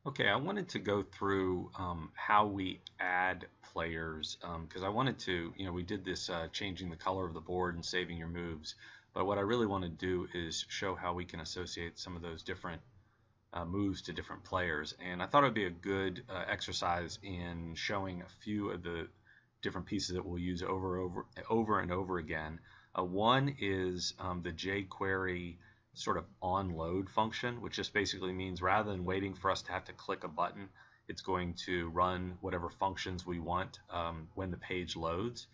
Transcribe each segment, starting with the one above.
Okay, I wanted to go through how we add players because I wanted to, we did this changing the color of the board and saving your moves, but what I really want to do is show how we can associate some of those different moves to different players. And I thought it would be a good exercise in showing a few of the different pieces that we'll use over and over again. One is the jQuery sort of on load function, which just basically means rather than waiting for us to have to click a button, it's going to run whatever functions we want when the page loads.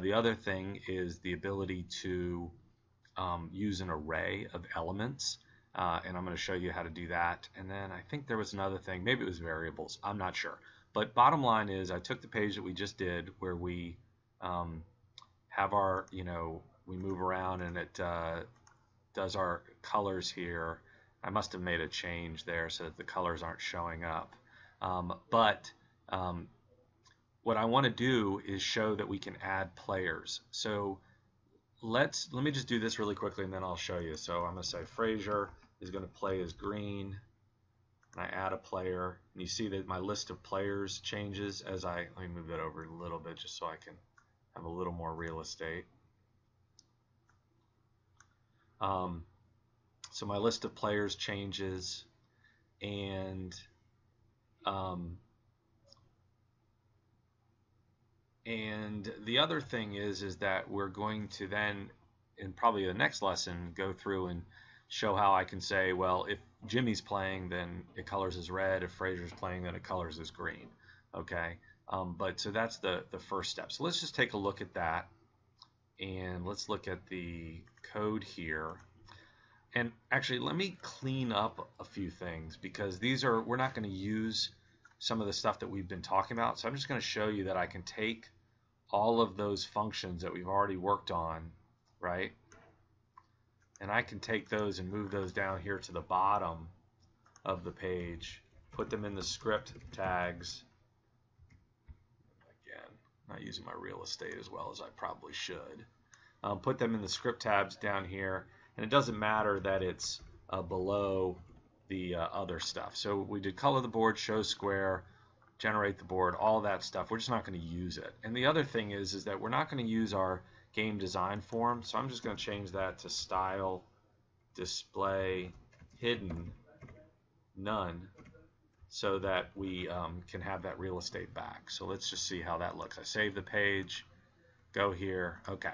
The other thing is the ability to use an array of elements. And I'm going to show you how to do that. And then I think there was another thing, maybe it was variables, I'm not sure. But bottom line is I took the page that we just did where we have our, we move around and it does our colors here. I must have made a change there so that the colors aren't showing up. But what I want to do is show that we can add players. So let me just do this really quickly and then I'll show you. So I'm going to say Frazier is going to play as green, and I add a player, and you see that my list of players changes as let me move that over a little bit just so I can have a little more real estate. So my list of players changes, and the other thing is that we're going to then, in probably the next lesson, go through and show how I can say, well, if Jimmy's playing, then it colors as red. If Frazier's playing, then it colors as green. Okay, but so that's the first step. So let's just take a look at that, and let's look at the code here. And actually, let me clean up a few things because we're not going to use some of the stuff that we've been talking about. So I'm just going to show you that I can take all of those functions that we've already worked on, right? And I can take those and move those down here to the bottom of the page, put them in the script tags. Again, not using my real estate as well as I probably should. Put them in the script tabs down here, and it doesn't matter that it's below the other stuff. So we did color the board, show square, generate the board, all that stuff. We're just not going to use it. And the other thing is that we're not going to use our game design form. So I'm just going to change that to style display hidden none so that we can have that real estate back. So let's just see how that looks. I save the page, go here. Okay.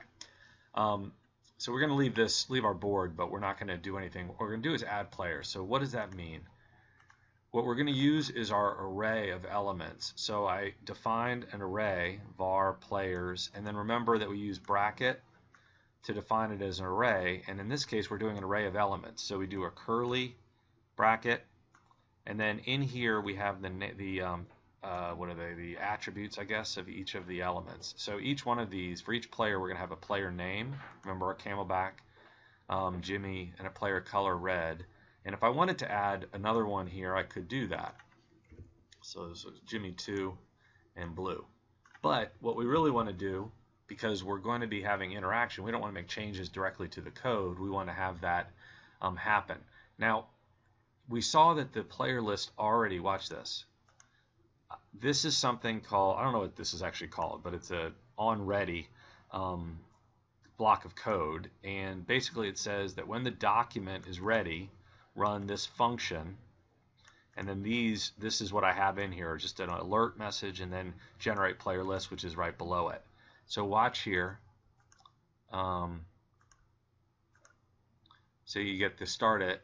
So we're going to leave our board, but we're not going to do anything. What we're going to do is add players. So what does that mean? What we're going to use is our array of elements. So I defined an array, var players, and then remember that we use bracket to define it as an array. And in this case, we're doing an array of elements. So we do a curly bracket, and then in here we have what are they? The attributes, I guess, of each of the elements. So each one of these, for each player, we're going to have a player name. Remember our Camelback, Jimmy, and a player color red. And if I wanted to add another one here, I could do that. So this is Jimmy 2 and blue. But what we really want to do, because we're going to be having interaction, we don't want to make changes directly to the code. We want to have that happen. Now, we saw that the player list already, watch this. This is something called, I don't know what this is actually called, but it's a onReady block of code. And basically it says that when the document is ready, run this function, and then this is what I have in here, just an alert message, and then generate player list, which is right below it. So watch here. So you get to start it,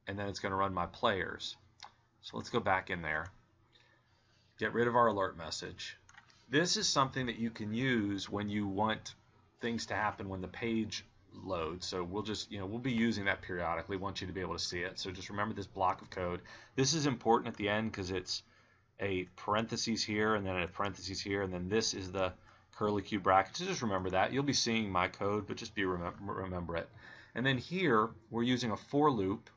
and then it's going to run my players. So let's go back in there. Get rid of our alert message. This is something that you can use when you want things to happen when the page loads. So we'll just, we'll be using that periodically. Want you to be able to see it. So just remember this block of code. This is important at the end because it's a parentheses here and then a parentheses here, and then this is the curly Q bracket. So just remember that. You'll be seeing my code, but just remember it. And then here we're using a for loop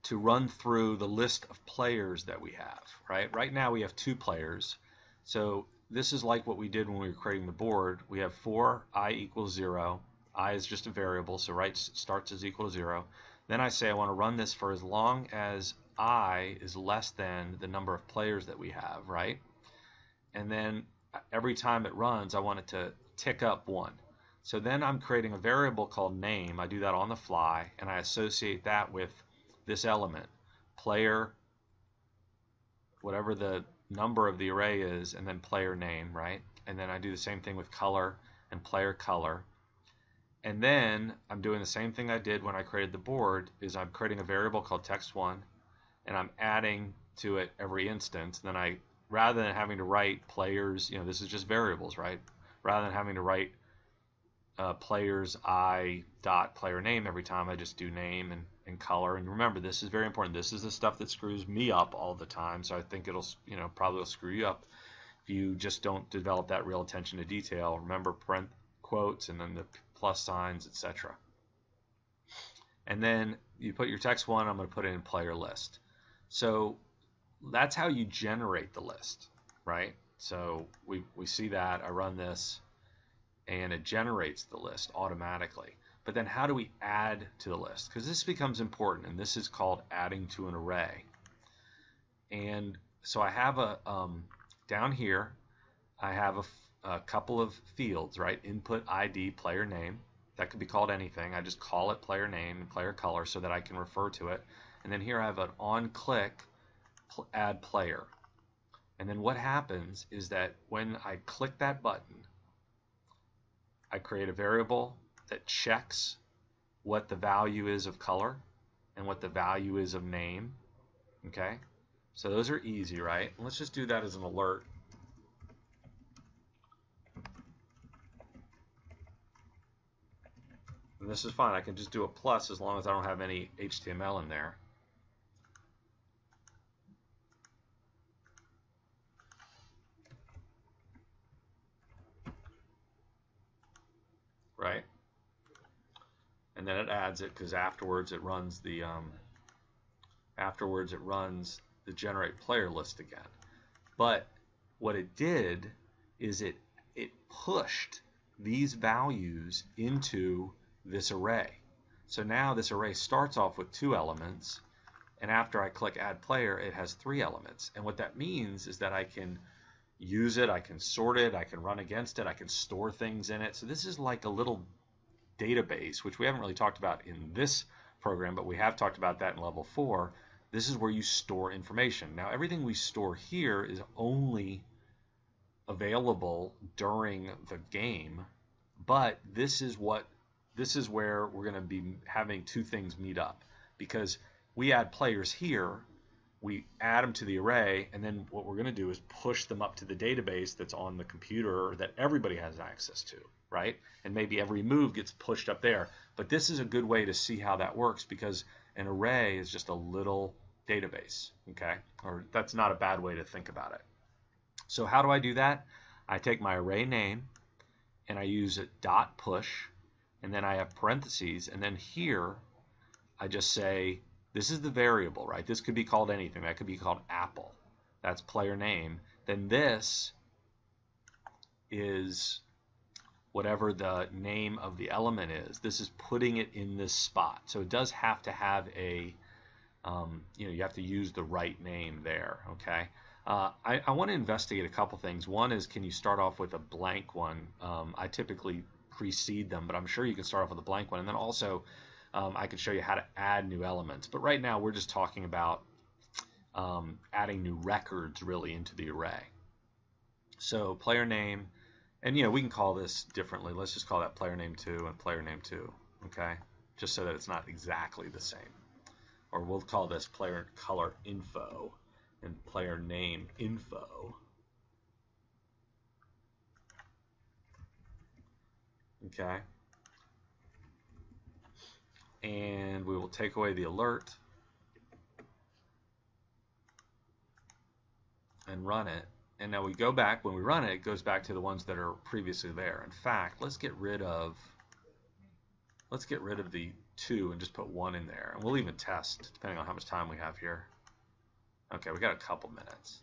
to run through the list of players that we have, right? Right now we have 2 players. So this is like what we did when we were creating the board. We have for I equals 0. I is just a variable, so right starts as equal to 0. Then I say I want to run this for as long as I is less than the number of players that we have, right? And then every time it runs, I want it to tick up 1. So then I'm creating a variable called name. I do that on the fly, and I associate that with this element, player, whatever the number of the array is, and then player name, right? And then I do the same thing with color and player color. And then I'm doing the same thing I did when I created the board, is I'm creating a variable called text1, and I'm adding to it every instance. And then I, rather than having to write players, this is just variables, right? Rather than having to write players I dot player name every time, I just do name and color. And remember, this is very important. This is the stuff that screws me up all the time. So I think it'll, probably will screw you up if you just don't develop that real attention to detail. Remember quotes and then the plus signs, etc. And then you put your text1. I'm going to put it in player list. So that's how you generate the list, right? So we see that. I run this, and it generates the list automatically. But then how do we add to the list? Because this becomes important, and this is called adding to an array. And so I have down here, I have a couple of fields, right? Input ID, player name. That could be called anything. I just call it player name and player color so that I can refer to it. And then here I have an on-click add player. And then what happens is that when I click that button, I create a variable that checks what the value is of color and what the value is of name. Okay? So those are easy, right? Let's just do that as an alert. And this is fine. I can just do a plus as long as I don't have any HTML in there. Right? And then it adds it because afterwards it runs the generate player list again. But what it did is it pushed these values into this array. So now this array starts off with 2 elements, and after I click add player, it has 3 elements. And what that means is that I can use it, I can sort it, I can run against it, I can store things in it. So this is like a little database, which we haven't really talked about in this program, but we have talked about that in level 4. This is where you store information. Now everything we store here is only available during the game, but this is where we're going to be having 2 things meet up, because we add players here, we add them to the array, and then what we're going to do is push them up to the database that's on the computer that everybody has access to, right? And maybe every move gets pushed up there. But this is a good way to see how that works, because an array is just a little database, okay? Or that's not a bad way to think about it. So how do I do that? I take my array name and I use a dot push, and then I have parentheses, and then here I just say this is the variable, right? This could be called anything. That could be called Apple. That's player name. Then this is whatever the name of the element is. This is putting it in this spot. So it does have to have a, you have to use the right name there, okay? I want to investigate a couple things. One is, can you start off with a blank one? I typically precede them, but I'm sure you can start off with a blank one. And then also, I can show you how to add new elements. But right now, we're just talking about adding new records, really, into the array. So player name, and we can call this differently. Let's just call that player name 2 and player name 2, okay? Just so that it's not exactly the same. Or we'll call this player color info and player name info. Okay. And we will take away the alert and run it. And now we go back, when we run it, it goes back to the ones that are previously there. In fact, let's get rid of the 2 and just put 1 in there. And we'll even test, depending on how much time we have here. Okay, we got a couple minutes.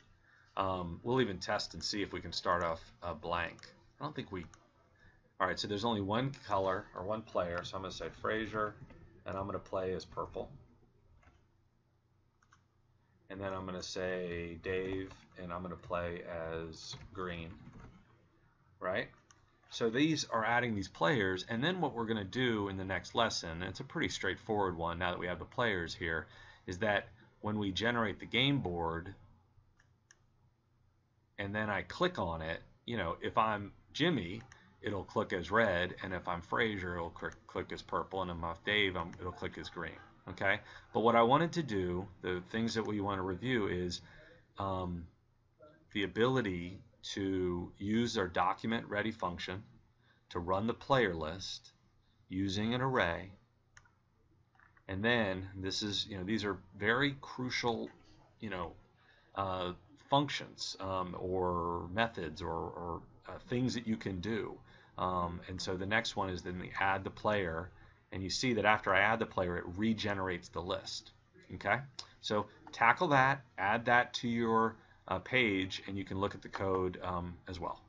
We'll even test and see if we can start off blank. I don't think we... All right, so there's only one color, or one player, so I'm going to say Frazier, and I'm going to play as purple. and then I'm going to say Dave, and I'm going to play as green, right? So these are adding these players, and then what we're going to do in the next lesson, and it's a pretty straightforward one now that we have the players here, is that when we generate the game board and then I click on it, you know, if I'm Jimmy, it'll click as red, and if I'm Fraser, it'll click as purple, and if I'm Dave, it'll click as green. Okay? But what I wanted to do, the things that we want to review is the ability to use our document ready function to run the player list using an array. And then this is, you know, these are very crucial, you know, functions or methods or things that you can do. And so the next one is then we add the player, and you see that after I add the player, it regenerates the list. Okay, so tackle that, add that to your page, and you can look at the code as well.